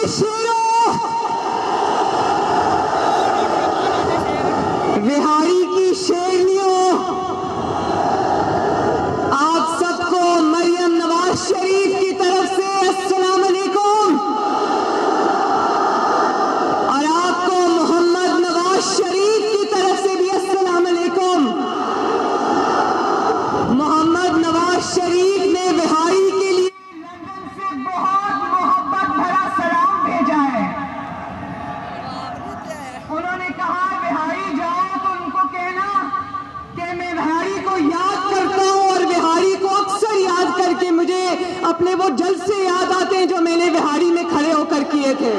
शेरों, बिहारी की शेरनियों, आप सबको मरियम नवाज शरीफ की तरफ से अस्सलाम वालेकुम और आपको मोहम्मद नवाज शरीफ की तरफ से भी अस्सलाम वालेकुम। मोहम्मद नवाज शरीफ ने बिहारी के लिए लंदन से बहुत मोहब्बत भरा सलाम भेजा है। उन्होंने कहा बिहारी जाओ तो उनको कहना कि मैं बिहारी को याद करता हूं और बिहारी को अक्सर याद करके मुझे अपने वो जलसे याद आते हैं जो मैंने बिहारी में खड़े होकर किए थे।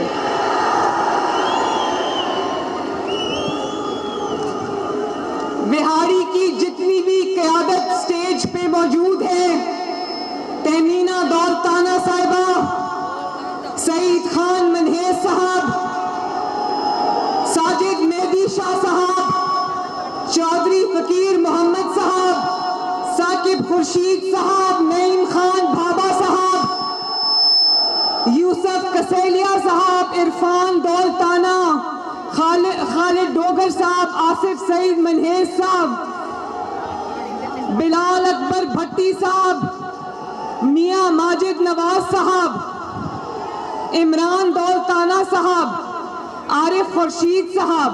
बिहारी की जितनी भी क़यादत स्टेज पे मौजूद है, तहमीना दौलताना साहिबा, सईद खान मनहेज साहब, साजिद मेहदी शाह साहब, चौधरी फकीर मोहम्मद साहब, साकिब खुर्शीद साहब, नईम खान भाबा साहब, यूसुफ कसेलिया साहब, इरफान दौलताना, खालिद डोगर साहब, आसिफ सईद मनहेज साहब, बिलाल अकबर भट्टी साहब, मियां माजिद नवाज साहब, इमरान दौलताना साहब, आरिफ खुर्शीद साहब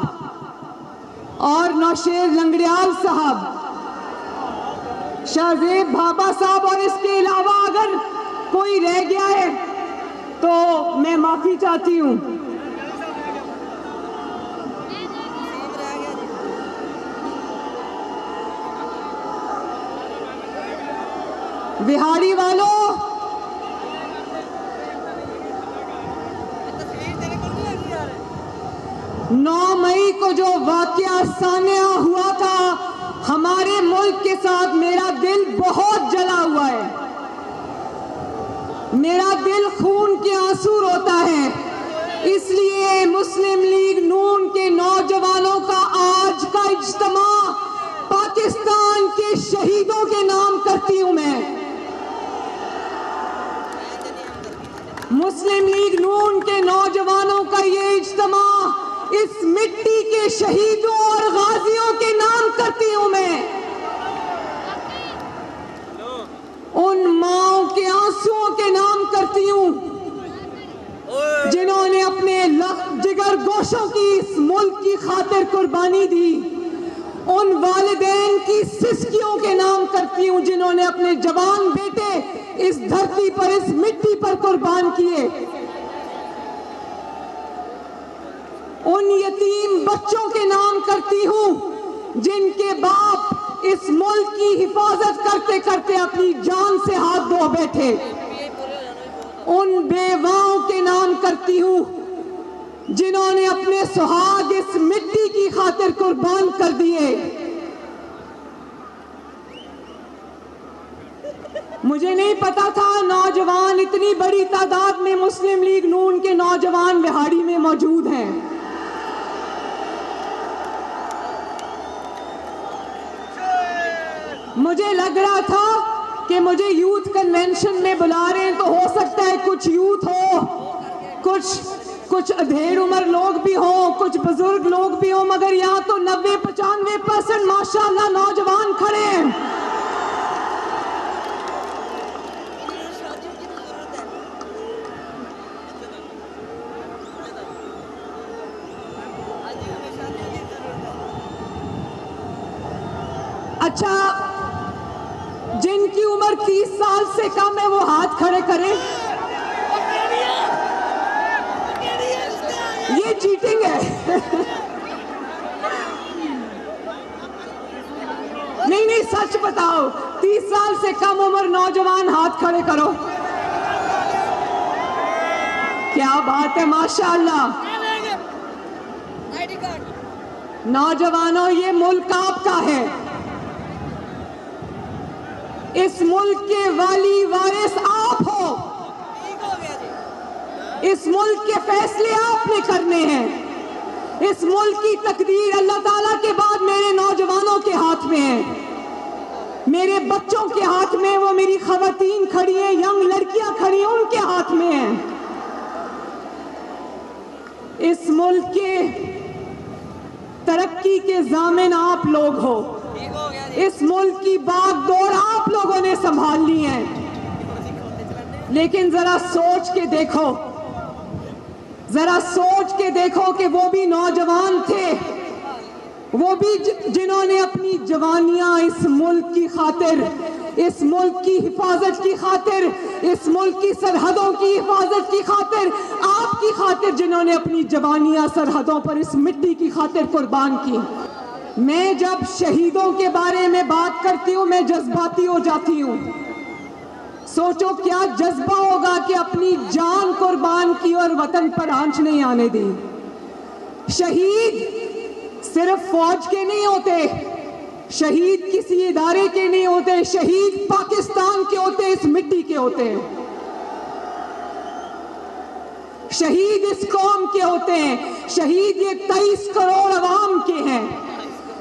और नौशेर लंगड़ियाल साहब, शाहजेब भाबा साहब, और इसके अलावा अगर कोई रह गया है तो मैं माफी चाहती हूं। बिहारी वालों, 9 मई को जो वाकया सामने हुआ था हमारे मुल्क के साथ, मेरा दिल बहुत जला हुआ है। मेरा दिल खून के आंसू रोता है। इसलिए मुस्लिम लीग नून के नौजवानों का आज का इज्तिमा पाकिस्तान के शहीदों के नाम करती हूं मैं। मुस्लिम लीग नून के नौजवानों का ये इज्तिमा इस मिट्टी के शहीदों और गाजियों के नाम करती हूं मैं। उन माओं के आंसुओं के नाम करती हूं जिन्होंने अपने जिगर गोशों की इस मुल्क की खातिर कुर्बानी दी। उन वालिदैन की सिसकियों के नाम करती हूं जिन्होंने अपने जवान बेटे इस धरती पर, इस मिट्टी पर कुर्बान किए। उन यतीम बच्चों के नाम करती हूं जिनके बाप इस मुल्क की हिफाजत करते करते अपनी जान से हाथ धो बैठे। उन बेवाओं के नाम करती हूं जिन्होंने अपने सुहाग इस मिट्टी की खातिर कुर्बान कर दिए। मुझे नहीं पता था नौजवान इतनी बड़ी तादाद में मुस्लिम लीग नून के नौजवान बिहारी में मौजूद हैं। मुझे लग रहा था कि मुझे यूथ कन्वेंशन में बुला रहे हैं तो हो सकता है कुछ यूथ हो, कुछ अधेड़ उम्र लोग भी हो, कुछ बुजुर्ग लोग भी हो, मगर यहाँ तो 90-95% माशाअल्लाह नौजवान खड़े हैं। अच्छा, जिनकी उम्र 30 साल से कम है वो हाथ खड़े करें। ये चीटिंग है। नहीं, सच बताओ, 30 साल से कम उम्र नौजवान हाथ खड़े करो। क्या बात है, माशाअल्लाह। नौजवानों, ये मुल्क आपका है। इस मुल्क के वाली वारिस आप हो। इस मुल्क के फैसले आपने करने हैं। इस मुल्क की तकदीर अल्लाह ताला के बाद मेरे नौजवानों के हाथ में है, मेरे बच्चों के हाथ में। वो मेरी खवातीन खड़ी हैं, यंग लड़कियां खड़ी हैं, उनके हाथ में है। इस मुल्क के तरक्की के ज़ामिन आप लोग हो। इस मुल्क की बागडोर आप लोगों ने संभाल ली है। लेकिन जरा सोच के देखो, जरा सोच के देखो कि वो भी नौजवान थे, वो भी जिन्होंने अपनी जवानियां इस मुल्क की खातिर, इस मुल्क की हिफाजत की खातिर, इस मुल्क की सरहदों की हिफाजत की खातिर, आपकी खातिर जिन्होंने अपनी जवानियां सरहदों पर इस मिट्टी की खातिर कुर्बान की। मैं जब शहीदों के बारे में बात करती हूँ मैं जज्बाती हो जाती हूँ। सोचो क्या जज्बा होगा कि अपनी जान कुर्बान की और वतन पर आंच नहीं आने दी। शहीद सिर्फ फौज के नहीं होते, शहीद किसी इदारे के नहीं होते, शहीद पाकिस्तान के होते, इस मिट्टी के होते हैं। शहीद इस कौम के होते हैं, शहीद ये 23 करोड़ अवाम के हैं।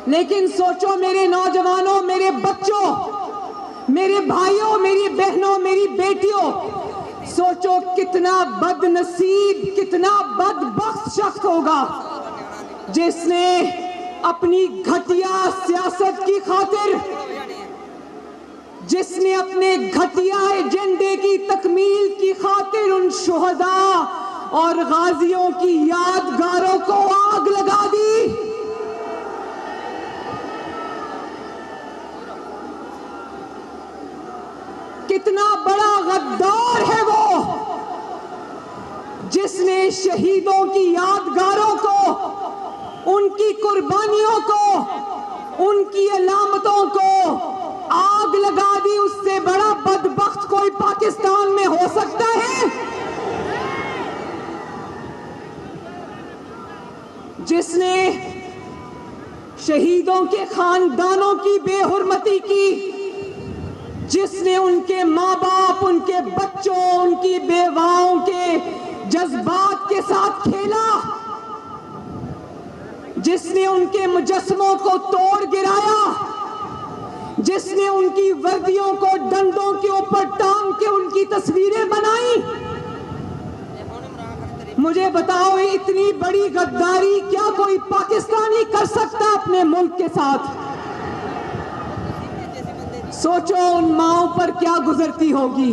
लेकिन सोचो मेरे नौजवानों, मेरे बच्चों, मेरे भाइयों, मेरी बहनों, मेरी बेटियों, सोचो कितना बदनसीब, कितना बदबख्त शख्स होगा जिसने अपनी घटिया सियासत की खातिर, जिसने अपने घटिया एजेंडे की तकमील की खातिर उन शुहदा और गाजियों की यादगारों को आग लगा दी। कितना बड़ा गद्दार है वो जिसने शहीदों की यादगारों को, उनकी कुर्बानियों को, उनकी अलामतों को आग लगा दी। उससे बड़ा बदबख्त कोई पाकिस्तान में हो सकता है? जिसने शहीदों के खानदानों की बेहुरमती की, जिसने उनके माँ बाप, उनके बच्चों, उनकी बेवाओं के जज्बात के साथ खेला, जिसने उनके मुजस्समों को तोड़ गिराया, जिसने उनकी वर्दियों को डंडों के ऊपर टांग के उनकी तस्वीरें बनाई। मुझे बताओ इतनी बड़ी गद्दारी क्या कोई पाकिस्तानी कर सकता अपने मुल्क के साथ? सोचो उन माओं पर क्या गुजरती होगी।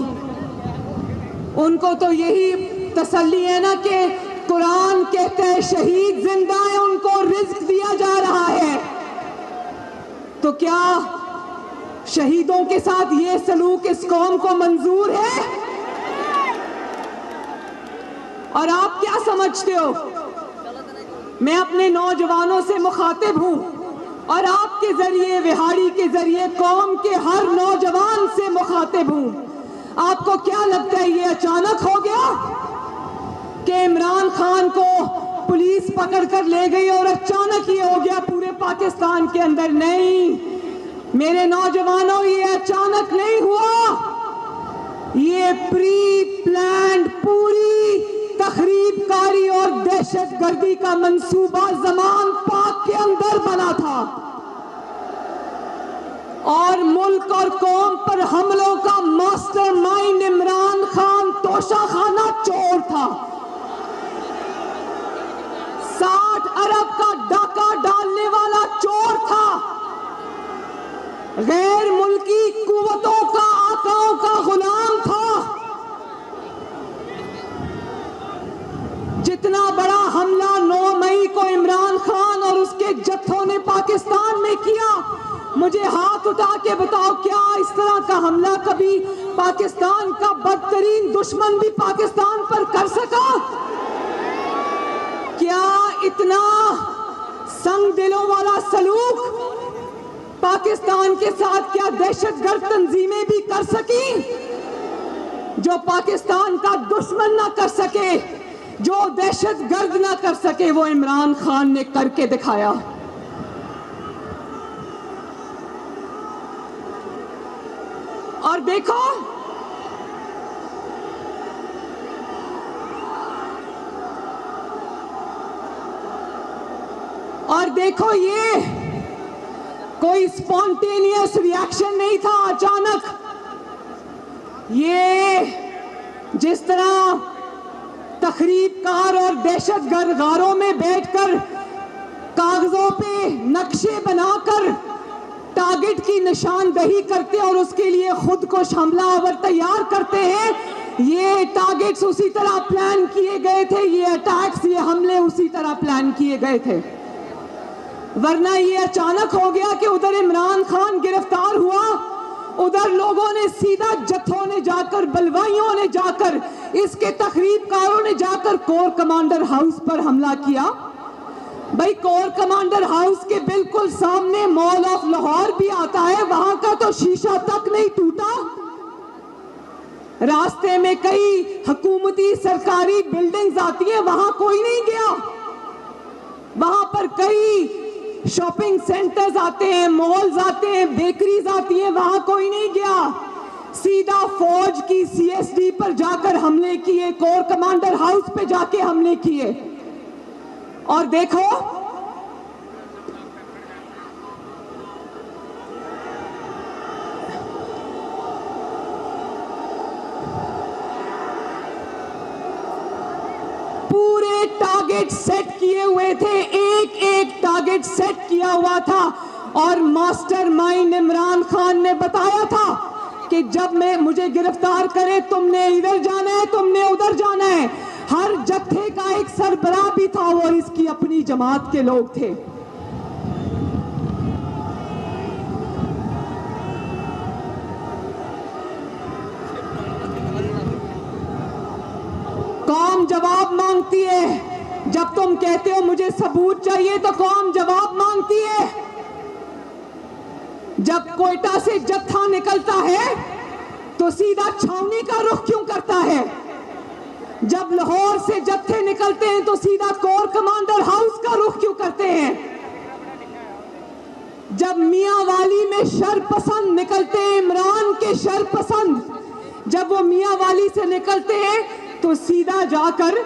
उनको तो यही तसल्ली है ना कि कुरान कहते हैं शहीद जिंदा है, उनको रिज्क दिया जा रहा है। तो क्या शहीदों के साथ ये सलूक इस कौम को मंजूर है? और आप क्या समझते हो? मैं अपने नौजवानों से मुखातिब हूं और आपके जरिए, विहाड़ी के जरिए कौम के हर नौजवान से मुखातिब हूं। आपको क्या लगता है ये अचानक हो गया कि इमरान खान को पुलिस पकड़ कर ले गई और अचानक ये हो गया पूरे पाकिस्तान के अंदर? नहीं मेरे नौजवानों, ये अचानक नहीं हुआ। ये प्री प्लान्ड पूरी तखरीबकारी और दहशतगर्दी का मंसूबा ज़मान पाक के अंदर बना था और मुल्क और कौम पर हमलों का मास्टरमाइंड इमरान खान तोशाखाना चोर था। 60 अरब का डाका डालने वाला चोर था। गैर मुल्की कुव्वतों का, आकाओं का गुलाम था। जितना बड़ा हमला 9 मई को इमरान खान और उसके जत्थों ने पाकिस्तान में किया, मुझे हाथ उठा के बताओ क्या इस तरह का हमला कभी पाकिस्तान का बदतरीन दुश्मन भी पाकिस्तान पर कर सका? क्या इतना संग दिलों वाला सलूक पाकिस्तान के साथ क्या दहशतगर्द तंजीमें भी कर सकी? जो पाकिस्तान का दुश्मन ना कर सके, जो दहशतगर्द ना कर सके, वो इमरान खान ने करके दिखाया। और देखो ये कोई स्पॉन्टेनियस रिएक्शन नहीं था अचानक। ये जिस तरह तखरीबकार और दहशतगर्द गारों में बैठकर कागजों पे नक्शे बनाकर टारगेट की निशानदही करते और उसके लिए खुद को हमलावर तैयार करते हैं। ये टारगेट्स उसी तरह प्लान किए गए थे, ये अटैक्स, ये हमले उसी तरह प्लान किए गए थे। वरना ये अचानक हो गया कि उधर इमरान खान गिरफ्तार हुआ, उधर लोगों ने सीधा जत्थों ने जाकर, बलवाइयों ने जाकर, इसके तखरीबकारों ने जाकर कोर कमांडर हाउस पर हमला किया। भाई कोर कमांडर हाउस के बिल्कुल सामने मॉल ऑफ लाहौर भी आता है, वहां का तो शीशा तक नहीं टूटा। रास्ते में कई हुकूमती सरकारी बिल्डिंग्स आती है, वहां कोई नहीं गया। वहां पर कई शॉपिंग सेंटर्स आते हैं, मॉल्स आते हैं, बेकरीज आती हैं, वहां कोई नहीं गया। सीधा फौज की सीएसडी पर जाकर हमले किए, कोर कमांडर हाउस पे जाके हमले किए। और देखो पूरे टारगेट सेट किए हुए थे, एक एक टारगेट सेट किया हुआ था। और मास्टरमाइंड इमरान खान ने बताया था कि जब मैं मुझे गिरफ्तार करे, तुमने इधर जाना है, तुमने उधर जाना है। हर जत्थे का एक सरबराह भी था, वो इसकी अपनी जमात के लोग थे। कौम जवाब मांगती है। जब तुम कहते हो मुझे सबूत चाहिए, तो कौम जवाब मांगती है। जब कोयटा से जत्था निकलता है तो सीधा छावनी का रुख क्यों करता है? जब लाहौर से जत्थे निकलते हैं तो सीधा कोर कमांडर हाउस का रुख क्यों करते हैं? जब मियांवाली में शरपसंद निकलते हैं, इमरान के शरपसंद, जब वो मियांवाली से निकलते हैं तो सीधा जाकर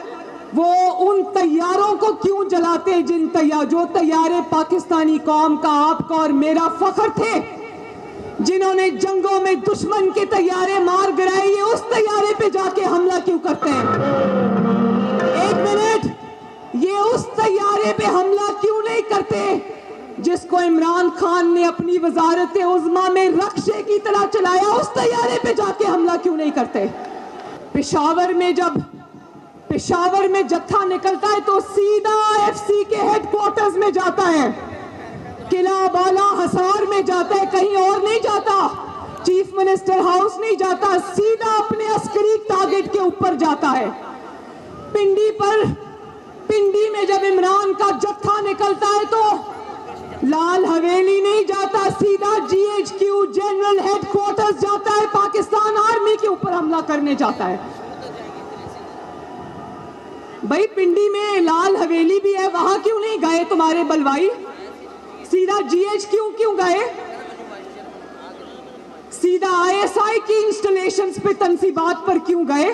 वो उन तैयारों को क्यों जलाते हैं जो तैयारे पाकिस्तानी कौम का, आपका और मेरा फख्र थे, जिन्होंने जंगों में दुश्मन के तैयारे मार गिराए, ये उस तैयारे पे जाके हमला क्यों करते हैं? एक मिनट, ये उस तैयारे पे हमला क्यों नहीं करते जिसको इमरान खान ने अपनी वजारत उज़्मा में रक्शे की तरह चलाया? उस तैयारे पे जाके हमला क्यों नहीं करते? पेशावर में जब पेशावर में जत्था निकलता है तो सीधा एफसी के हेडक्वार्टर्स में जाता है, किला बाला हसार में जाता है, कहीं और नहीं जाता। चीफ मिनिस्टर हाउस नहीं जाता, सीधा अपने अस्करी टारगेट के ऊपर जाता है। पिंडी में जब इमरान का जत्था निकलता है तो लाल हवेली नहीं जाता, सीधा जीएचक्यू जनरल हेडक्वार्टर्स जाता है, पाकिस्तान आर्मी के ऊपर हमला करने जाता है। भाई पिंडी में लाल हवेली भी है, वहां क्यों नहीं गए तुम्हारे बलवाई? सीधा जीएचक्यू क्यों गए? सीधा आईएसआई की इंस्टॉलेशंस पे तंसीबात पर क्यों गए?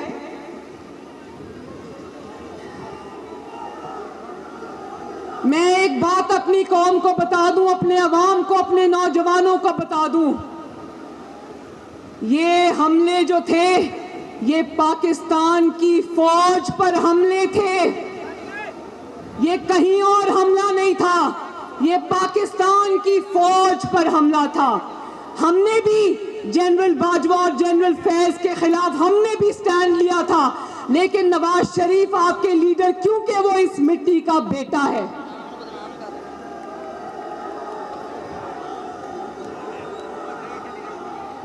मैं एक बात अपनी कौम को बता दूं, अपने अवाम को, अपने नौजवानों को बता दूं, ये हमले जो थे ये पाकिस्तान की फौज पर हमले थे, ये कहीं और हमला नहीं था, ये पाकिस्तान की फौज पर हमला था। हमने भी जनरल बाजवा और जनरल फैज के खिलाफ हमने भी स्टैंड लिया था, लेकिन नवाज शरीफ आपके लीडर, क्योंकि वो इस मिट्टी का बेटा है,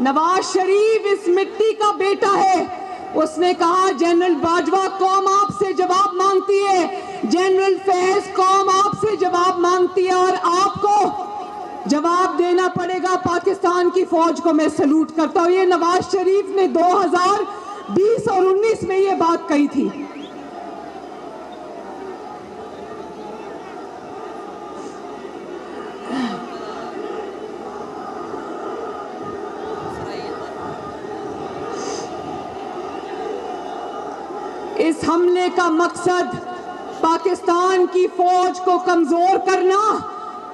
नवाज शरीफ इस मिट्टी का बेटा है। उसने कहा जनरल बाजवा कौम आपसे जवाब मांगती है, जनरल फैज कौम आपसे जवाब मांगती है और आपको जवाब देना पड़ेगा। पाकिस्तान की फौज को मैं सलूट करता हूं। ये नवाज शरीफ ने 2020 और 19 में ये बात कही थी। इस हमले का मकसद पाकिस्तान की फौज को कमजोर करना,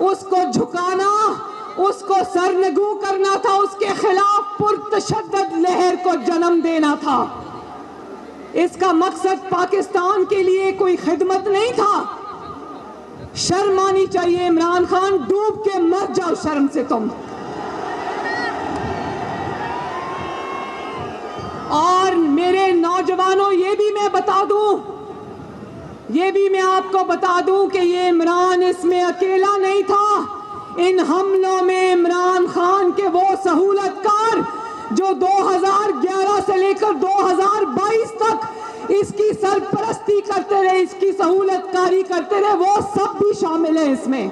उसको झुकाना, उसको सरनगू करना था, उसके खिलाफ पुरतशद्दद लहर को जन्म देना था। इसका मकसद पाकिस्तान के लिए कोई खिदमत नहीं था। शर्म आनी चाहिए इमरान खान, डूब के मर जाओ शर्म से तुम। और मेरे नौजवानों, ये भी मैं आपको बता दूं कि ये इमरान इसमें अकेला नहीं था। इन हमलों में इमरान खान के वो सहूलतकार जो 2011 से लेकर 2022 तक इसकी सरपरस्ती करते रहे, इसकी सहूलतकारी करते रहे, वो सब भी शामिल है इसमें।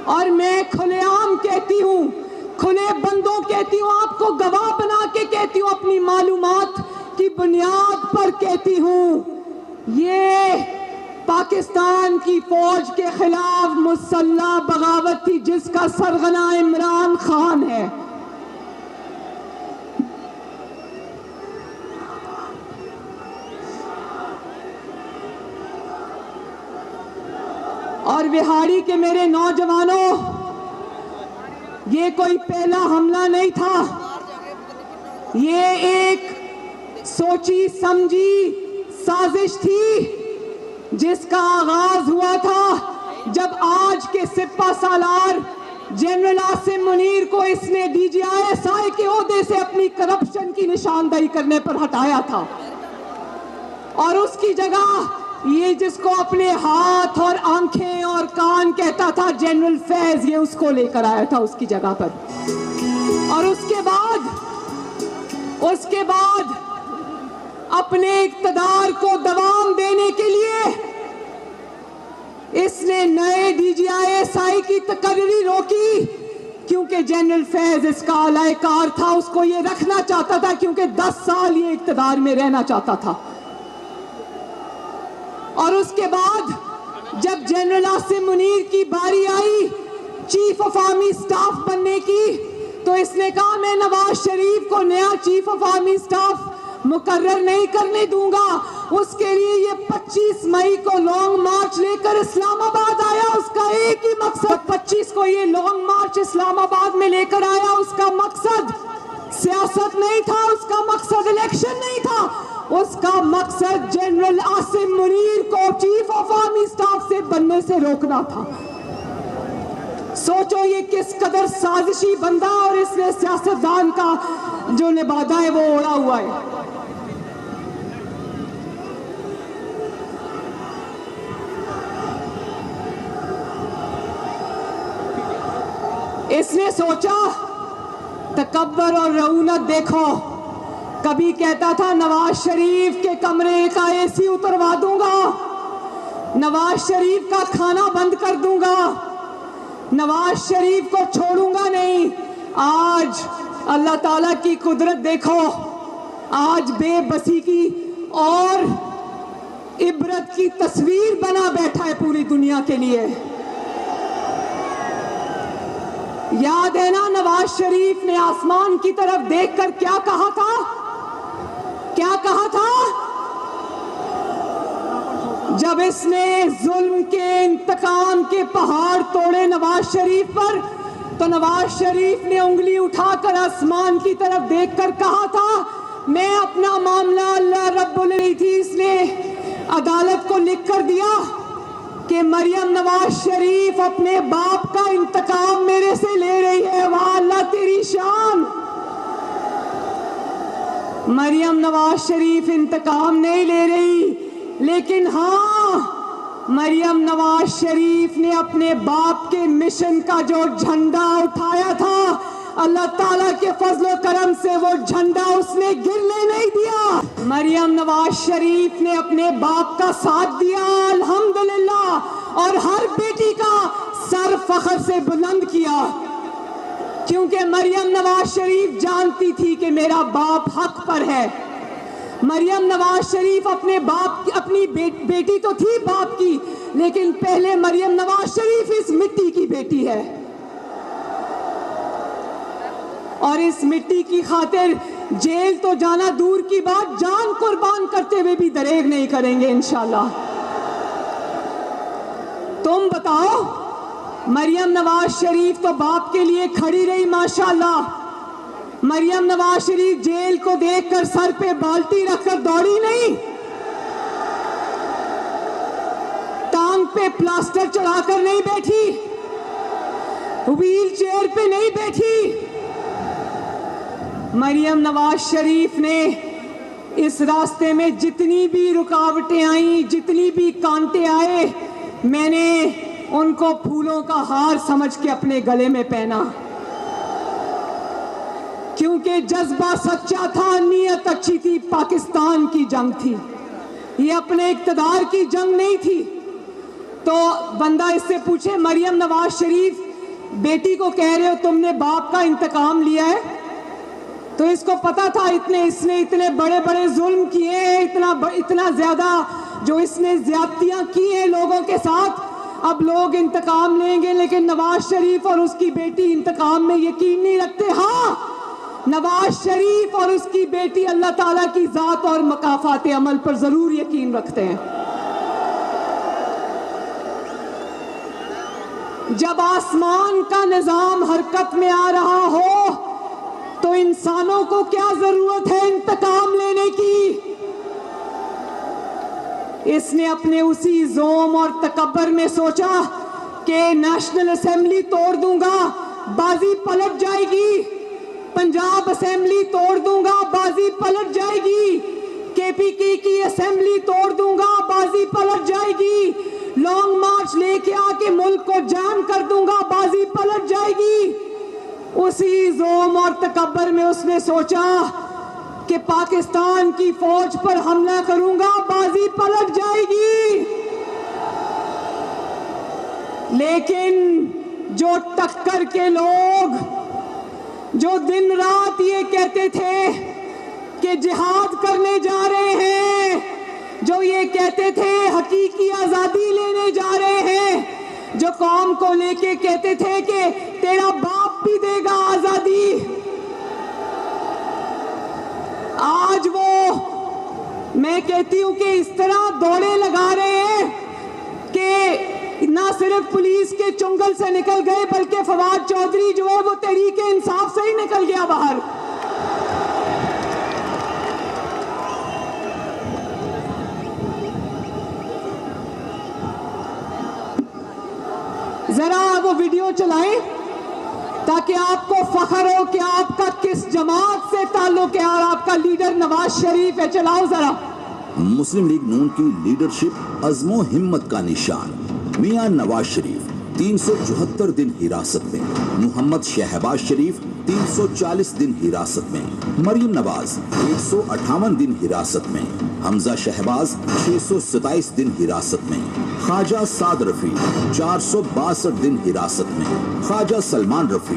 और मैं खुलेआम कहती हूं, खुले बंदों कहती हूं, आपको गवाह बना के कहती हूं, अपनी मालूमात की बुनियाद पर कहती हूं, ये पाकिस्तान की फौज के खिलाफ मुसल्लह बगावत थी जिसका सरगना इमरान खान है। और बिहाड़ी के मेरे नौजवानों, ये कोई पहला हमला नहीं था, ये एक सोची समझी साजिश थी जिसका आगाज हुआ था जब आज के सिपा सालार जनरल आसिम मुनीर को इसने DGISI के ओहदे से अपनी करप्शन की निशानदेही करने पर हटाया था। और उसकी जगह ये जिसको अपने हाथ और आंखें और कान कहता था जनरल फैज, ये उसको लेकर आया था उसकी जगह पर। और उसके बाद अपने इक्तदार को दवाम देने के लिए इसने नए DGISI की तकर्री रोकी, क्योंकि जनरल फैज इसका अलायकार था, उसको ये रखना चाहता था, क्योंकि 10 साल ये इक्तदार में रहना चाहता था। और उसके बाद जब जनरल आसिम मुनीर की बारी I chief of army staff बनने की, तो इसने कहा मैं नवाज शरीफ को नया चीफ ऑफ आर्मी स्टाफ मुकर्रर नहीं करने दूंगा। उसके लिए ये 25 मई को लॉन्ग मार्च लेकर इस्लामाबाद आया। उसका एक ही मकसद, 25 को ये लॉन्ग मार्च इस्लामाबाद में लेकर आया, उसका मकसद सियासत नहीं था, उसका मकसद इलेक्शन नहीं था, उसका मकसद जनरल आसिम मुनीर को चीफ ऑफ आर्मी स्टाफ से बनने से रोकना था। सोचो ये किस कदर साजिशी बंदा, और इसने सियासतदान का जो लिबादा है वो ओढ़ा हुआ है। इसने सोचा तकब्बर और रऊनत देखो, कभी कहता था नवाज शरीफ के कमरे का AC उतरवा दूंगा, नवाज शरीफ का खाना बंद कर दूंगा, नवाज शरीफ को छोड़ूंगा नहीं। आज अल्लाह ताला की कुदरत देखो, आज बेबसी की और इबरत की तस्वीर बना बैठा है पूरी दुनिया के लिए। याद है ना नवाज शरीफ ने आसमान की तरफ देखकर क्या कहा था? क्या कहा था? जब इसने जुल्म के इंतकाम के पहाड़ तोड़े नवाज शरीफ पर, तो नवाज शरीफ ने उंगली उठाकर आसमान की तरफ देखकर कहा था मैं अपना मामला अल्लाह रब्बुल इज्जत ने अदालत को लिख कर दिया कि मरियम नवाज शरीफ अपने बाप का इंतकाम मेरे से ले रही है। वाह अल्लाह तेरी शान। मरियम नवाज शरीफ इंतकाम नहीं ले रही, लेकिन हाँ मरियम नवाज शरीफ ने अपने बाप के मिशन का जो झंडा उठाया था, अल्लाह ताला के फजलो करम से वो झंडा उसने गिरने नहीं दिया। मरियम नवाज शरीफ ने अपने बाप का साथ दिया अल्हम्दुलिल्लाह, और हर बेटी का सर फख्र से बुलंद किया, क्योंकि मरियम नवाज शरीफ जानती थी कि मेरा बाप हक पर है। मरियम नवाज शरीफ अपने बाप की, अपनी बेटी तो थी बाप की, लेकिन पहले मरियम नवाज शरीफ इस मिट्टी की बेटी है, और इस मिट्टी की खातिर जेल तो जाना दूर की बात, जान कुर्बान करते हुए भी दरेग नहीं करेंगे इंशाल्लाह। तुम बताओ, मरियम नवाज शरीफ तो बाप के लिए खड़ी रही माशाल्लाह, मरियम नवाज शरीफ जेल को देखकर सर पे बाल्टी रखकर दौड़ी नहीं, टांग पे प्लास्टर चढ़ाकर नहीं बैठी, व्हील चेयर पे नहीं बैठी। मरियम नवाज शरीफ ने इस रास्ते में जितनी भी रुकावटें आई, जितनी भी कांटे आए, मैंने उनको फूलों का हार समझ के अपने गले में पहना, क्योंकि जज्बा सच्चा था, नीयत अच्छी थी। पाकिस्तान की जंग थी, ये अपने इक्तदार की जंग नहीं थी। तो बंदा इससे पूछे, मरियम नवाज शरीफ बेटी को कह रहे हो तुमने बाप का इंतकाम लिया है, तो इसको पता था इसने इतने बड़े बड़े जुल्म किए हैं, इतना ज्यादा जो इसने ज्यादतियां की हैं लोगों के साथ, अब लोग इंतकाम लेंगे। लेकिन नवाज शरीफ और उसकी बेटी इंतकाम में यकीन नहीं रखते। हाँ, नवाज शरीफ और उसकी बेटी अल्लाह ताला की जात और मकाफाते अमल पर जरूर यकीन रखते हैं। जब आसमान का निजाम हरकत में आ रहा हो तो इंसानों को क्या जरूरत है इंतकाम लेने की। इसने अपने उसी जोम और तकब्बर में सोचा कि नेशनल असेंबली तोड़ दूंगा, बाजी पलट जाएगी, पंजाब असेंबली तोड़ दूंगा, बाजी पलट जाएगी, केपीके की असेंबली तोड़ दूंगा, बाजी पलट जाएगी, लॉन्ग मार्च लेके आके मुल्क को जाम कर दूंगा, बाजी पलट जाएगी। उसी जोम और तकब्बर में उसने सोचा कि पाकिस्तान की फौज पर हमला करूंगा, बाजी पलट जाएगी। लेकिन जो टक्कर के लोग जो दिन रात ये कहते थे कि जिहाद करने जा रहे हैं, जो ये कहते थे हकीकी आजादी लेने जा रहे हैं, जो कौम को लेके कहते थे कि तेरा बाप भी देगा आजादी, आज वो मैं कहती हूं कि इस तरह दौड़े लगा रहे हैं कि ना सिर्फ पुलिस के चुंगल से निकल गए बल्कि फवाद चौधरी जो है वो तहरीक इंसाफ से ही निकल गया बाहर। जरा वो वीडियो चलाएं ताकि आपको फख्र हो कि आपका किस जमात से ताल्लुक है और आपका लीडर नवाज शरीफ है। चलाओ जरा। मुस्लिम लीग नून की लीडरशिप अज़्मो हिम्मत का निशान मियां नवाज शरीफ 374 दिन हिरासत में, मोहम्मद शहबाज शरीफ 340 दिन हिरासत में, मरियम नवाज 158 दिन हिरासत में, हमजा शहबाज 627 दिन हिरासत में, ख्वाजा साद रफी 462 दिन हिरासत में, ख्वाजा सलमान रफी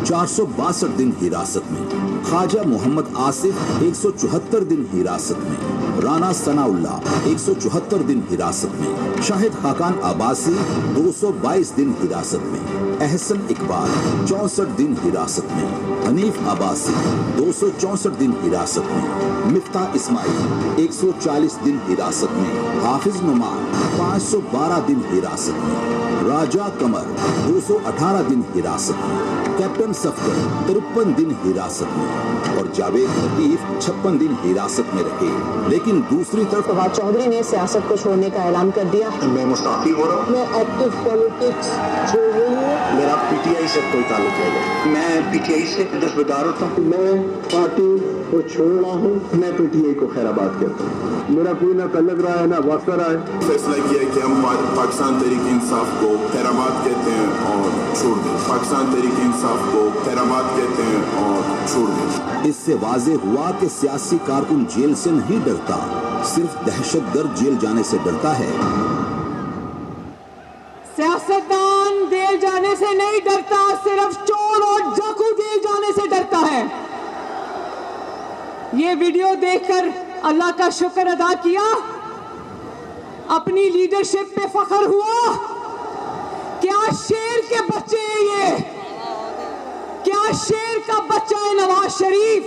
462 दिन हिरासत में, ख्वाजा मोहम्मद आसिफ 174 दिन हिरासत में, राना सनाउल्लाह 174 दिन हिरासत में, शाहिद खाकान अब्बासी 222 दिन हिरासत में, एहसन इकबाल 64 दिन हिरासत में, हनीफ अब्बासी 264 दिन हिरासत में, मिफ्ता इस्माइल 140 दिन हिरासत में, हाफिज नुमान 512 दिन हिरासत में, राजा कमर 218 दिन हिरासत में, कैप्टन सफदर 53 दिन हिरासत में और जावेद लतीफ 56 दिन हिरासत में रहे। लेकिन दूसरी तरफ फवाद चौधरी ने सियासत को छोड़ने का ऐलान कर दिया। मैं मुस्ताफी हो रहा हूँ, मैं एक्टिव पॉलिटिक्स छोड़ रही हूँ। मेरा पीटीआई से कोई ताल्लुक नहीं है, मैं पीटीआई से दस्तबरदार होता हूँ। मैं पार्टी को छोड़ रहा हूँ, मैं पीटीआई को खैराबाद कहता हूँ। मेरा कोई ना तल्लक रहा है ना वास्ता रहा है। फैसला किया है कि हम पाकिस्तान तहरीक इंसाफ को खैराबाद कहते हैं और छोड़ दें, पाकिस्तान तहरीक इंसाफ को खैराबाद कहते हैं और छोड़ दें। इससे वाजे हुआ कि सियासी कारकुन जेल से नहीं डरता, सिर्फ दहशतगर्द जेल जाने से डरता है। सियासतदान जेल जाने से नहीं डरता, सिर्फ चोर और डाकू जेल जाने से डरता है। ये वीडियो देखकर अल्लाह का शुक्र अदा किया, अपनी लीडरशिप पे फख्र हुआ। क्या शेर के बच्चे हैं ये, क्या शेर का बच्चा है नवाज शरीफ।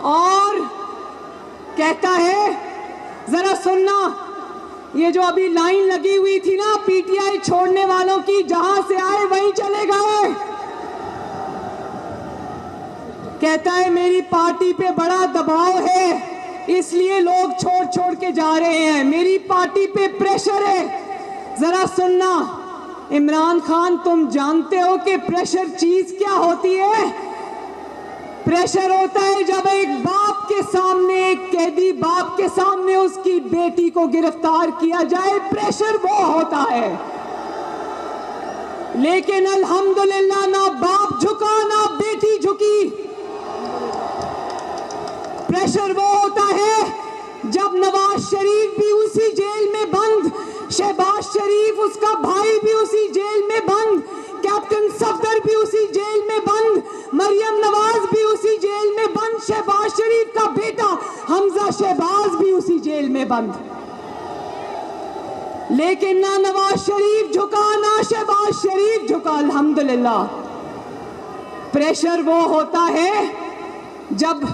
और कहता है, जरा सुनना, ये जो अभी लाइन लगी हुई थी ना पीटीआई छोड़ने वालों की, जहां से आए वहीं चले गए। कहता है मेरी पार्टी पे बड़ा दबाव है इसलिए लोग छोड़ छोड़ के जा रहे हैं, मेरी पार्टी पे प्रेशर है। जरा सुनना इमरान खान, तुम जानते हो कि प्रेशर चीज क्या होती है? प्रेशर होता है जब एक बाप के सामने, एक कैदी बाप के सामने उसकी बेटी को गिरफ्तार किया जाए, प्रेशर वो होता है। लेकिन अल्हम्दुलिल्लाह ना बाप झुका ना बेटी झुकी। प्रेशर वो होता है जब नवाज शरीफ भी उसी जेल में बंद, शहबाज शरीफ उसका भाई भी उसी जेल में बंद, कैप्टन सफदर भी उसी जेल में बंद, मरियम नवाज भी उसी जेल में बंद, शहबाज शरीफ का बेटा हमजा शहबाज भी उसी जेल में बंद। लेकिन ना नवाज शरीफ झुका ना शहबाज शरीफ झुका, अल्हम्दुलिल्लाह। प्रेशर वो होता है जब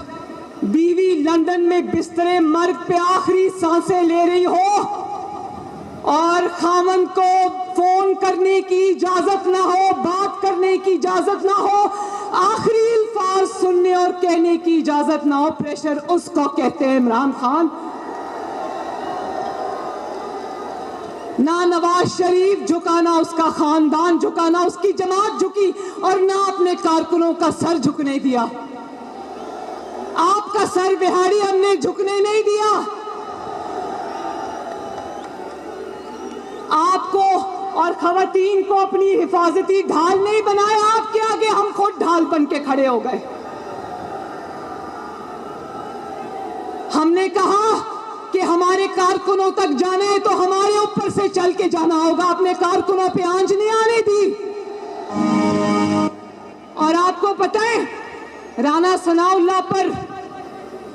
बीवी लंदन में बिस्तरे मर्ग पे आखिरी सांसें ले रही हो और खामन को फोन करने की इजाजत ना हो, बात करने की इजाजत ना हो, आखिरी अल्फाज सुनने और कहने की इजाजत ना हो, प्रेशर उसको कहते हैं इमरान खान। ना नवाज शरीफ झुका, ना उसका खानदान झुका, ना उसकी जमात झुकी और ना अपने कारकुनों का सर झुकने दिया। आपका सर बिहारी हमने झुकने नहीं दिया। आपको और खवातीन को अपनी हिफाजती ढाल नहीं बनाया, आपके आगे हम खुद ढाल बन के खड़े हो गए। हमने कहा कि हमारे कारकुनों तक जाना है तो हमारे ऊपर से चल के जाना होगा, अपने कारकुनों पे आंच नहीं आने दी। और आपको पता है राना सनाउल्लाह पर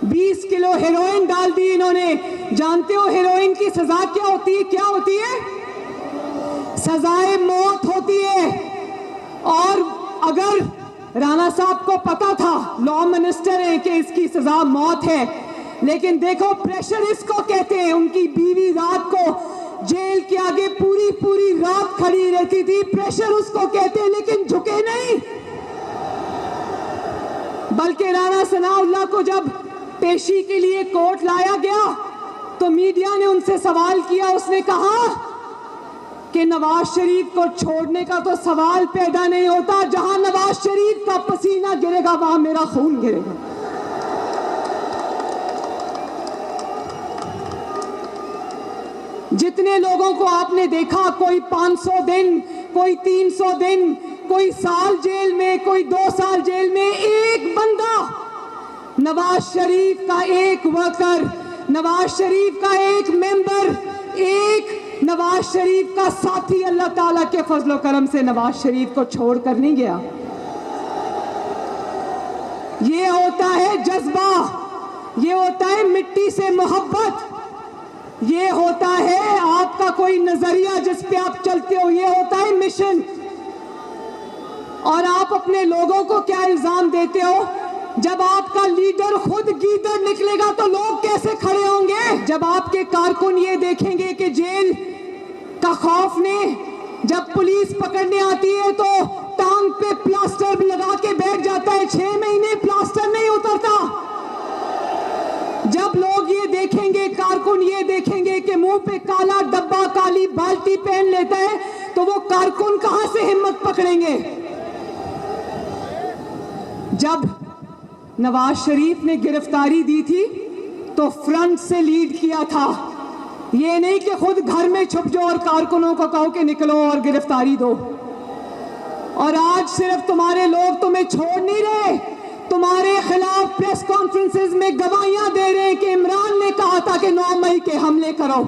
20 किलो हेरोइन डाल दी इन्होंने। जानते हो हेरोइन की सजा क्या होती है? क्या होती है? सजाए मौत होती है। और अगर राणा साहब को पता था, लॉ मिनिस्टर है, कि इसकी सजा मौत है, लेकिन देखो प्रेशर इसको कहते हैं। उनकी बीवी रात को जेल के आगे पूरी पूरी रात खड़ी रहती थी, प्रेशर उसको कहते हैं, लेकिन झुके नहीं। बल्कि राणा सनाउल्लाह को जब पेशी के लिए कोर्ट लाया गया तो मीडिया ने उनसे सवाल किया, उसने कहा कि नवाज शरीफ को छोड़ने का तो सवाल पैदा नहीं होता, जहां नवाज शरीफ का पसीना गिरेगा वहां मेरा खून गिरेगा। जितने लोगों को आपने देखा, कोई 500 दिन, कोई 300 दिन, कोई साल जेल में, कोई 2 साल जेल में, एक बंदा नवाज शरीफ का एक वर्कर, नवाज शरीफ का एक मेंबर, एक नवाज शरीफ का साथी अल्लाह ताला के फजलो करम से नवाज शरीफ को छोड़कर नहीं गया। ये होता है जज्बा, ये होता है मिट्टी से मोहब्बत, ये होता है आपका कोई नजरिया जिस पे आप चलते हो, ये होता है मिशन। और आप अपने लोगों को क्या इल्जाम देते हो? जब आपका लीडर खुद गीदड़ निकलेगा तो लोग कैसे खड़े होंगे? जब आपके कारकुन ये देखेंगे कि जेल का खौफ ने, जब पुलिस पकड़ने आती है तो टांग पे प्लास्टर लगा के बैठ जाता है, 6 महीने प्लास्टर नहीं उतरता। जब लोग ये देखेंगे, कारकुन ये देखेंगे कि मुंह पे काला डब्बा, काली बाल्टी पहन लेता है, तो वो कारकुन कहां से हिम्मत पकड़ेंगे? जब नवाज शरीफ ने गिरफ्तारी दी थी तो फ्रंट से लीड किया था, ये नहीं कि खुद घर में छुप जाओ और कारकुनों को कहो कि निकलो और गिरफ्तारी दो। और आज सिर्फ तुम्हारे लोग तुम्हें छोड़ नहीं रहे, तुम्हारे खिलाफ प्रेस कॉन्फ्रेंसेस में गवाहियां दे रहे हैं कि इमरान ने कहा था कि 9 मई के हमले करो।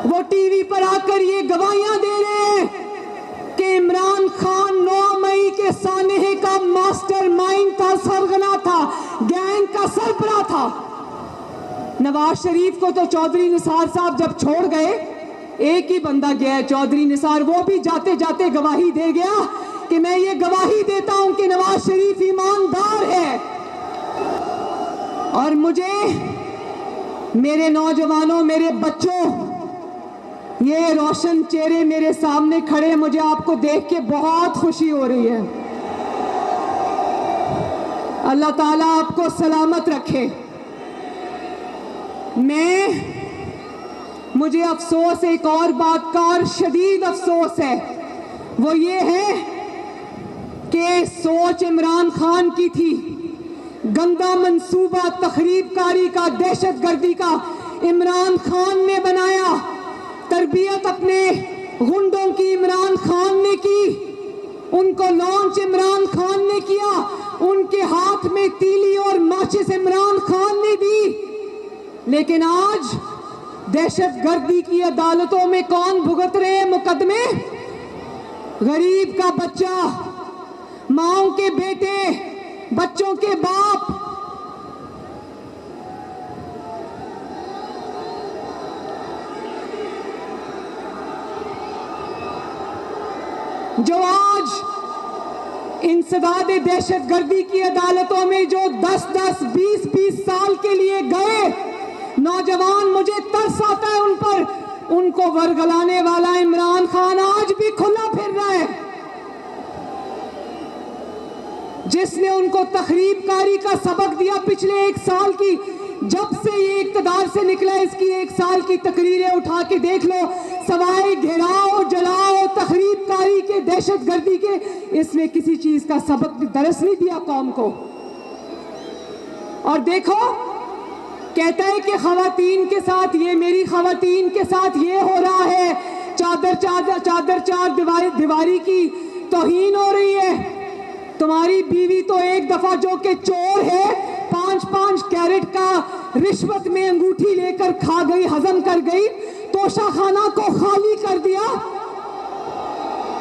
वो टीवी पर आकर ये गवाहियां दे रहे हैं कि इमरान खान 9 मई के सानहे का मास्टरमाइंड था, सरगना था, गैंग का सरबराह था। नवाज शरीफ को तो चौधरी निसार साहब जब छोड़ गए, एक ही बंदा गया है, चौधरी निसार, वो भी जाते जाते गवाही दे गया कि मैं ये गवाही देता हूं कि नवाज शरीफ ईमानदार है। और मुझे, मेरे नौजवानों, मेरे बच्चों, ये रोशन चेहरे मेरे सामने खड़े, मुझे आपको देख के बहुत खुशी हो रही है। अल्लाह ताला आपको सलामत रखे। मुझे अफसोस एक और बात का, और शदीद अफसोस है, वो ये है कि सोच इमरान खान की थी, गंदा मंसूबा तखरीबकारी का, दहशतगर्दी का इमरान खान ने बनाया, तरबियत अपने गुंडों की इमरान खान ने की, उनको लॉन्च इमरान खान ने किया, उनके हाथ में तीली और माचिस इमरान खान ने दी। लेकिन आज दहशतगर्दी की अदालतों में कौन भुगत रहे हैं मुकदमे? गरीब का बच्चा, माओं के बेटे, बच्चों के बाप। जो आज इंसदाद दहशतगर्दी की अदालतों में जो 10-10, 20-20 साल के लिए गए नौजवान, मुझे तरस आता है उन पर। उनको वरगलाने वाला इमरान खान आज भी खुला फिर रहा है, जिसने उनको तखरीबकारी का सबक दिया पिछले 1 साल की। जब से ये इक़्तिदार से निकला, इसकी 1 साल की तकरीरें उठा के देख लो, सवाए घेराव, जलाओ, तखरीबकारी के, दहशतगर्दी के, इसने किसी चीज का सबक दरस नहीं दिया कौम को। और देखो, कहता है कि खवातीन के साथ ये, मेरी खवातीन के साथ ये हो रहा है, चादर दीवारी की तौहीन हो रही है। तुम्हारी बीवी तो एक दफा जो कि चोर है, 5-5 कैरेट का रिश्वत में अंगूठी लेकर खा गई, हजम कर गई, तोशा खाना को खाली कर दिया,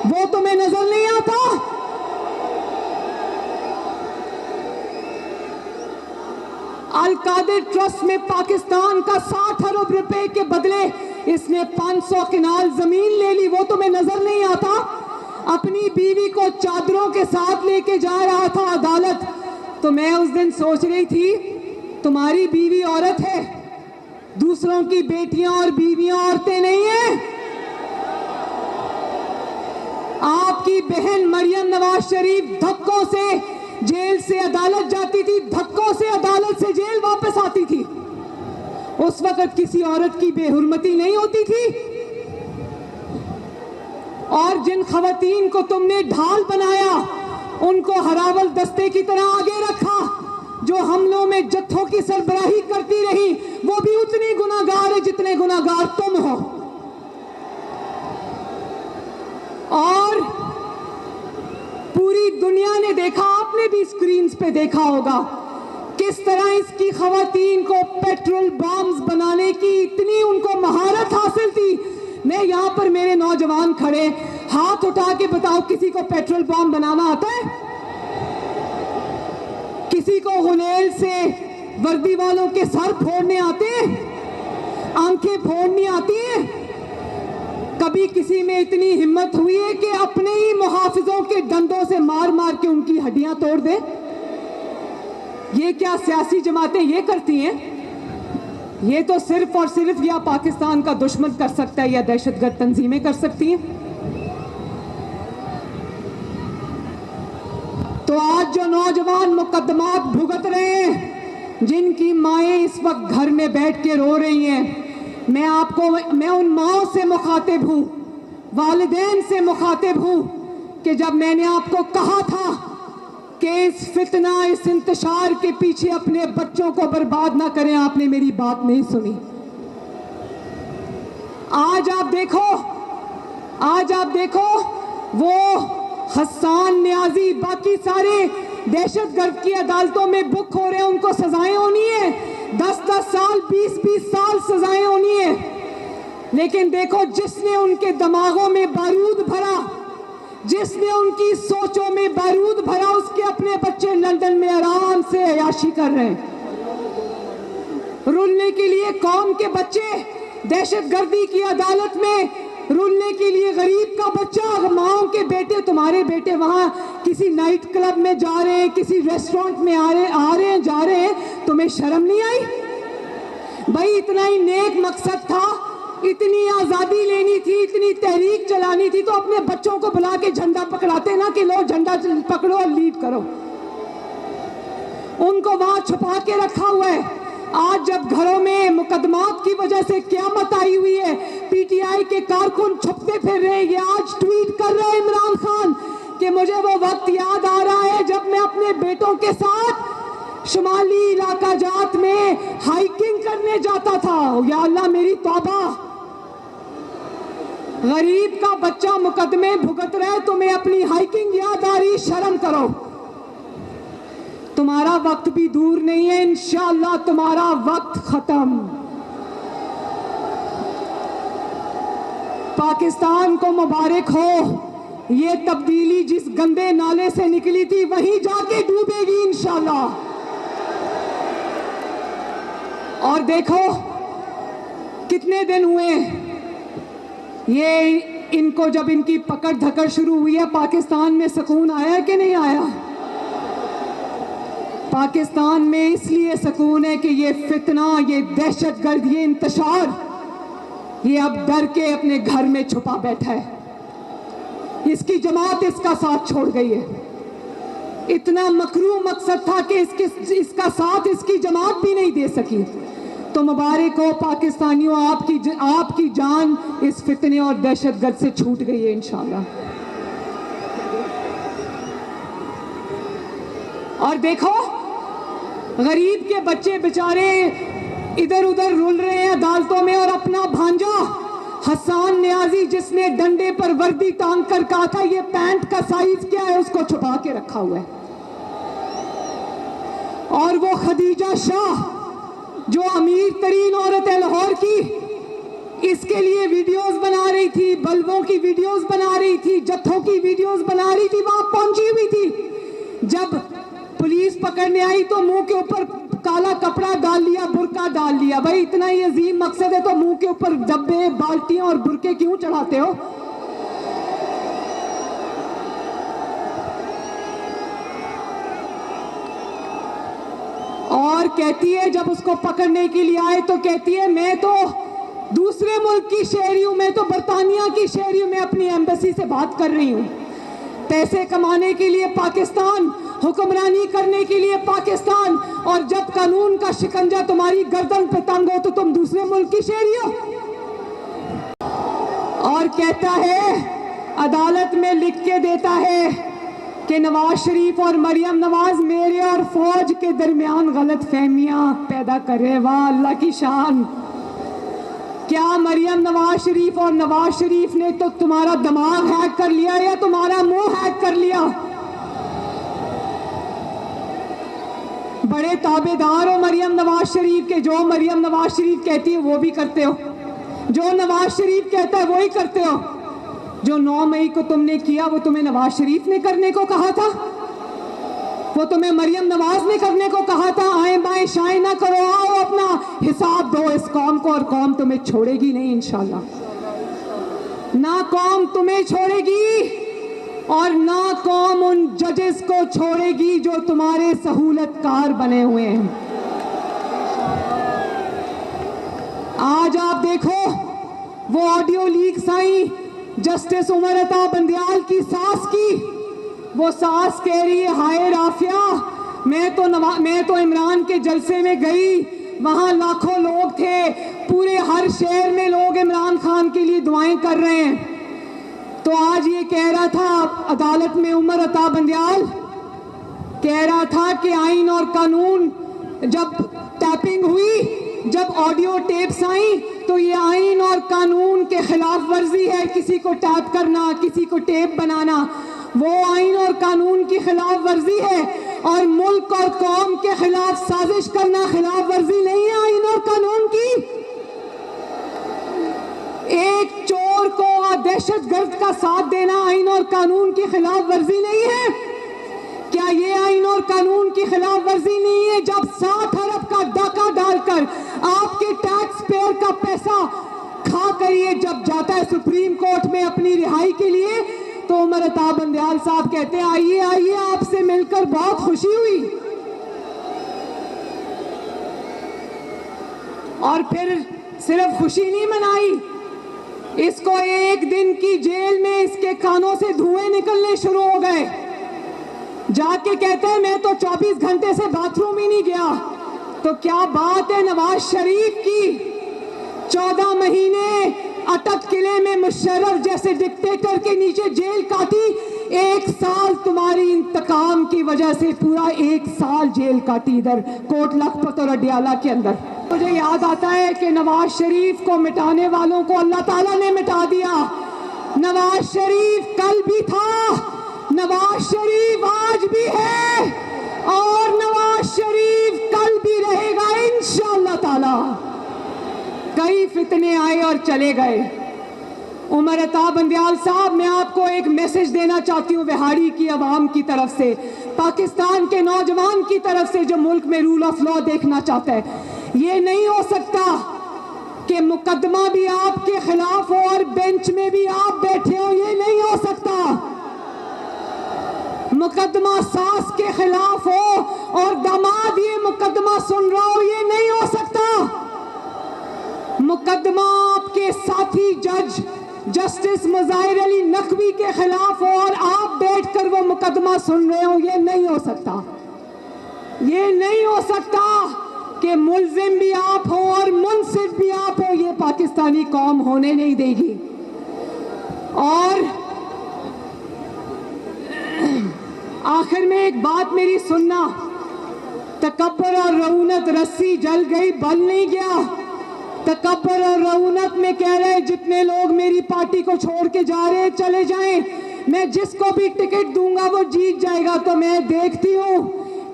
वो तुम्हें नजर नहीं आता? अल-कादिर ट्रस्ट में पाकिस्तान का 60 अरब रुपए के बदले इसने 500 किनाल जमीन ले ली, वो तुम्हें नजर नहीं आता? अपनी बीवी को चादरों के साथ लेके जा रहा था अदालत, तो मैं उस दिन सोच रही थी, तुम्हारी बीवी औरत है, दूसरों की बेटियां और बीवियां औरतें नहीं है। आपकी बहन मरियम नवाज शरीफ धक्कों से जेल से अदालत जाती थी, धक्कों से अदालत से जेल वापस आती थी। उस वक्त किसी औरत की बेहुरमती नहीं होती थी। और जिन खवातीन को तुमने ढाल बनाया, उनको हरावल दस्ते की तरह आगे रखा, जो हमलों में जत्थों की सरबराही करती रही, वो भी उतनी गुनाहगार है जितने गुनाहगार तुम हो। और पूरी दुनिया ने देखा, आपने भी स्क्रीन्स पे देखा होगा, किस तरह इसकी खवातीन को पेट्रोल बॉम्ब्स बनाने की इतनी उनको महारत हासिल थी। मैं यहाँ पर, मेरे नौजवान खड़े, हाथ उठा के बताओ, किसी को पेट्रोल बॉम्ब बनाना आता है? किसी को गुलेल से वर्दी वालों के सर फोड़ने आते हैं? आंखें फोड़नी आती हैं? कभी किसी में इतनी हिम्मत हुई है कि अपने ही मुहाफिजों के डंडों से मार मार के उनकी हड्डियां तोड़ दे? ये क्या सियासी जमातें ये करती हैं? ये तो सिर्फ और सिर्फ या पाकिस्तान का दुश्मन कर सकता है, या दहशतगर्द तंजीमें कर सकती हैं। तो आज जो नौजवान मुकदमात भुगत रहे हैं, जिनकी माएं इस वक्त घर में बैठ के रो रही हैं, मैं उन माओं से मुखातिब हूं, वालिदैन से मुखातिब हूं, कि जब मैंने आपको कहा था कि इस फितना, इस इंतशार के पीछे अपने बच्चों को बर्बाद ना करें, आपने मेरी बात नहीं सुनी। आज आप देखो वो हसन न्याजी, बाकी सारे दहशतगर्द की अदालतों में बुक हो रहे हैं, उनको सजाएं होनी है, 10-10 साल, 20-20 साल सजाएं होनी है। लेकिन देखो, जिसने उनके दिमागों में बारूद भरा, जिसने उनकी सोचों में बारूद भरा, उसके अपने बच्चे लंदन में आराम से अयाशी कर रहे हैं। रुलने के लिए कौम के बच्चे दहशतगर्दी की अदालत में, रुलने के लिए गरीब का बच्चा, माओं के बेटे, तुम्हारे बेटे वहां किसी नाइट क्लब में जा रहे हैं, किसी रेस्टोरेंट में आ रहे हैं, जा रहे हैं, तुम्हें शर्म नहीं आई? भाई इतना ही नेक मकसद था, इतनी आजादी लेनी थी, इतनी तहरीक चलानी थी, तो अपने बच्चों को बुला के झंडा पकड़ाते ना कि लो झंडा पकड़ो और लीड करो। उनको वहां छुपा के रखा हुआ है। आज जब घरों में मुकदमात की वजह से क़यामत आई हुई है, पीटीआई के कारकुन छुपते फिर रहे हैं। ये आज ट्वीट कर रहे हैं इमरान खान कि मुझे वो वक्त याद आ रहा है जब मैं अपने बेटों के साथ शुमाली इलाका जात में हाइकिंग करने जाता था। या अल्लाह मेरी तौबा, गरीब का बच्चा मुकदमे भुगत रहे, तुम्हें अपनी हाइकिंग याद आ रही, शर्म करो। तुम्हारा वक्त भी दूर नहीं है, इंशाअल्लाह तुम्हारा वक्त खत्म। पाकिस्तान को मुबारक हो, ये तब्दीली जिस गंदे नाले से निकली थी वहीं जाके डूबेगी इंशाअल्लाह। और देखो कितने दिन हुए ये इनको, जब इनकी पकड़ धकड़ शुरू हुई है, पाकिस्तान में सुकून आया कि नहीं आया? पाकिस्तान में इसलिए सुकून है कि ये फितना, ये दहशतगर्द, ये इंतशार, ये अब डर के अपने घर में छुपा बैठा है। इसकी जमात इसका साथ छोड़ गई है। इतना मकरू मकसद था कि इसका साथ इसकी जमात भी नहीं दे सकी। तो मुबारक हो पाकिस्तानियों, आपकी जान इस फितने और दहशतगर्द से छूट गई है इंशाअल्लाह। और देखो गरीब के बच्चे बेचारे इधर उधर रुल रहे हैं अदालतों में, और अपना भांजा हसन नियाजी, जिसने डंडे पर वर्दी टांग कर कहा था ये पैंट का साइज क्या है, उसको छुपा के रखा हुआ है। और वो खदीजा शाह जो अमीर तरीन औरत है लाहौर की, इसके लिए वीडियोस बना रही थी, बल्बों की वीडियोस बना रही थी, जत्थों की वीडियोस बना रही थी, वहां पहुंची हुई थी। जब पुलिस पकड़ने आई तो मुंह के ऊपर काला कपड़ा डाल लिया, बुर्का डाल लिया। भाई इतना ही अजीम मकसद है तो मुंह के ऊपर डब्बे, बाल्टियां और बुर्के क्यों चढ़ाते हो? और कहती है, जब उसको पकड़ने के लिए आए तो कहती है मैं तो दूसरे मुल्क की शहरी हूं, मैं तो बरतानिया की शहरी हूं, मैं अपनी एम्बेसी से बात कर रही हूं। पैसे कमाने के लिए पाकिस्तान, हुक्मरानी करने के लिए पाकिस्तान, और जब कानून का शिकंजा तुम्हारी गर्दन पे तंग हो तो तुम दूसरे मुल्क की शहरी हो। और कहता है, अदालत में लिख के देता है कि नवाज शरीफ और मरियम नवाज मेरे और फौज के दरमियान गलत फहमियां पैदा कर रहे। वाह अल्लाह की शान। क्या मरियम नवाज शरीफ और नवाज शरीफ ने तो तुम्हारा दिमाग हैक कर लिया या तुम्हारा मुंह हैक कर लिया? बड़े ताबेदार हो मरियम नवाज शरीफ के, जो मरियम नवाज शरीफ कहती है वो भी करते हो, जो नवाज शरीफ कहता है वो ही करते हो। जो 9 मई को तुमने किया वो तुम्हें नवाज शरीफ ने करने को कहा था, वो तुम्हें मरियम नवाज ने करने को कहा था। आए बाएं शाएं ना करो, आओ अपना हिसाब दो इस कौम को, और कौम तुम्हें छोड़ेगी नहीं इंशाल्लाह। ना कौम तुम्हें छोड़ेगी और ना कौम उन जजेस को छोड़ेगी जो तुम्हारे सहूलतकार बने हुए हैं। आज आप देखो वो ऑडियो लीक्स आई जस्टिस उमर अता बंदयाल की सास की। वो सास कह रही है, हाय राफिया, मैं तो इमरान के जलसे में गई, वहां लाखों लोग थे, पूरे हर शहर में लोग इमरान खान के लिए दुआएं कर रहे हैं। तो आज ये कह रहा था अदालत में, उमर अता बंदयाल कह रहा था कि आइन और कानून, जब टैपिंग हुई, जब ऑडियो टेप्स आई, तो ये आइन और कानून के खिलाफ वर्जी है। किसी को टैप करना, किसी को टेप बनाना, वो आइन और कानून की खिलाफ वर्जी है। और मुल्क और कौम के खिलाफ साजिश करना खिलाफ वर्जी नहीं है आइन और कानून की। एक चोर को और दहशतगर्द का साथ देना आइन और कानून की खिलाफ वर्जी नहीं है। क्या ये आइन और कानून की खिलाफ वर्जी नहीं है जब 7 अरब का डाका डालकर आपके टैक्स पेयर का पैसा खा कर ये जब जाता है सुप्रीम कोर्ट में अपनी रिहाई के लिए, तो उमर अता बंदयाल साहब कहते हैं, आइए आइए, आपसे मिलकर बहुत खुशी हुई। और फिर सिर्फ खुशी नहीं मनाई, इसको 1 दिन की जेल में इसके कानों से धुएं निकलने शुरू हो गए। जाके कहते हैं मैं तो 24 घंटे से बाथरूम ही नहीं गया। तो क्या बात है नवाज शरीफ की, 14 महीने अटक किले में मुशर्रफ जैसे डिक्टेटर के नीचे जेल काटी, 1 साल तुम्हारी इंतकाम की वजह से पूरा 1 साल जेल काटी इधर कोट लखपत और अडियाला के अंदर। मुझे याद आता है कि नवाज शरीफ को मिटाने वालों को अल्लाह ताला ने मिटा दिया। नवाज शरीफ कल भी था, नवाज शरीफ आज भी है और नवाज शरीफ कल भी रहेगा इंशाअल्लाह ताला। कई फितने आए और चले गए। उमर अता बंदियाल साहब, मैं आपको एक मैसेज देना चाहती हूँ बिहारी की आवाम की तरफ से, पाकिस्तान के नौजवान की तरफ से जो मुल्क में रूल ऑफ लॉ देखना चाहता है। ये नहीं हो सकता कि मुकदमा भी आपके खिलाफ हो और बेंच में भी आप बैठे हो, ये नहीं हो सकता। मुकदमा सास के खिलाफ हो और दामाद ये मुकदमा सुन रहा हो, ये नहीं हो सकता। मुकदमा आपके साथी जज जस्टिस मुजाहिर अली नकवी के खिलाफ हो और आप बैठकर वो मुकदमा सुन रहे हो, ये नहीं हो सकता। ये नहीं हो सकता कि मुल्जिम भी आप हो और मुनसिफ भी आप हो, ये पाकिस्तानी कौम होने नहीं देगी। और आखिर में एक बात मेरी सुनना, तकब्बर और रऊनत, रस्सी जल गई बल नहीं गया। तकब्बर और रऊनत में कह रहे जितने लोग मेरी पार्टी को छोड़ के जा रहे हैं चले जाएं, मैं जिसको भी टिकट दूंगा वो जीत जाएगा। तो मैं देखती हूं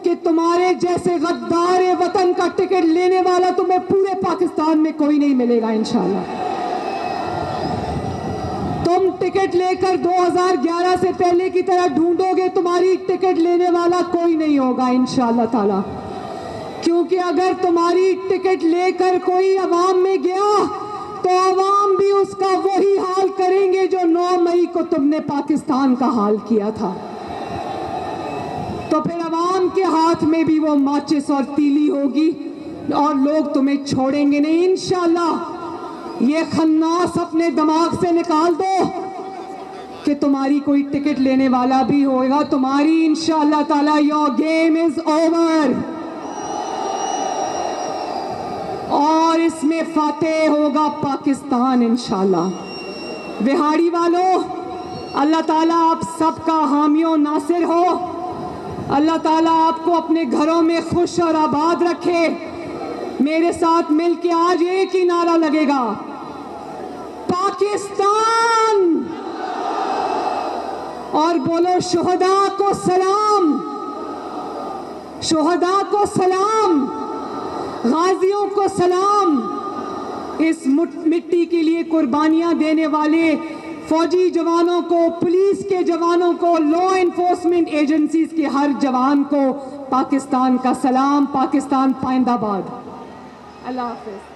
कि तुम्हारे जैसे गद्दार वतन का टिकट लेने वाला तुम्हें पूरे पाकिस्तान में कोई नहीं मिलेगा इंशाल्लाह। तुम टिकट लेकर 2011 से पहले की तरह ढूंढोगे, तुम्हारी टिकट लेने वाला कोई नहीं होगा इंशाल्लाह ताला। क्योंकि अगर तुम्हारी टिकट लेकर कोई अवाम में गया तो अवाम भी उसका वही हाल करेंगे जो 9 मई को तुमने पाकिस्तान का हाल किया था। तो फिर अवाम के हाथ में भी वो माचिस और तीली होगी और लोग तुम्हें छोड़ेंगे नहीं इंशाल्लाह। ये खन्नास अपने दिमाग से निकाल दो कि तुम्हारी कोई टिकट लेने वाला भी होगा। तुम्हारी इंशाल्लाह ताला योर गेम इज ओवर और इसमें फतेह होगा पाकिस्तान इंशाल्लाह। बिहारी वालों, अल्लाह ताला आप सबका हामियों नासिर हो। अल्लाह ताला आपको अपने घरों में खुश और आबाद रखे। मेरे साथ मिलके आज एक ही नारा लगेगा, पाकिस्तान, और बोलो शुहदा को सलाम, शुहदा को सलाम, गाजियों को सलाम। इस मिट्टी के लिए कुर्बानियां देने वाले फौजी जवानों को, पुलिस के जवानों को, लॉ एनफोर्समेंट एजेंसीज के हर जवान को पाकिस्तान का सलाम। पाकिस्तान पाइंदाबाद। अल्लाह हाफिज।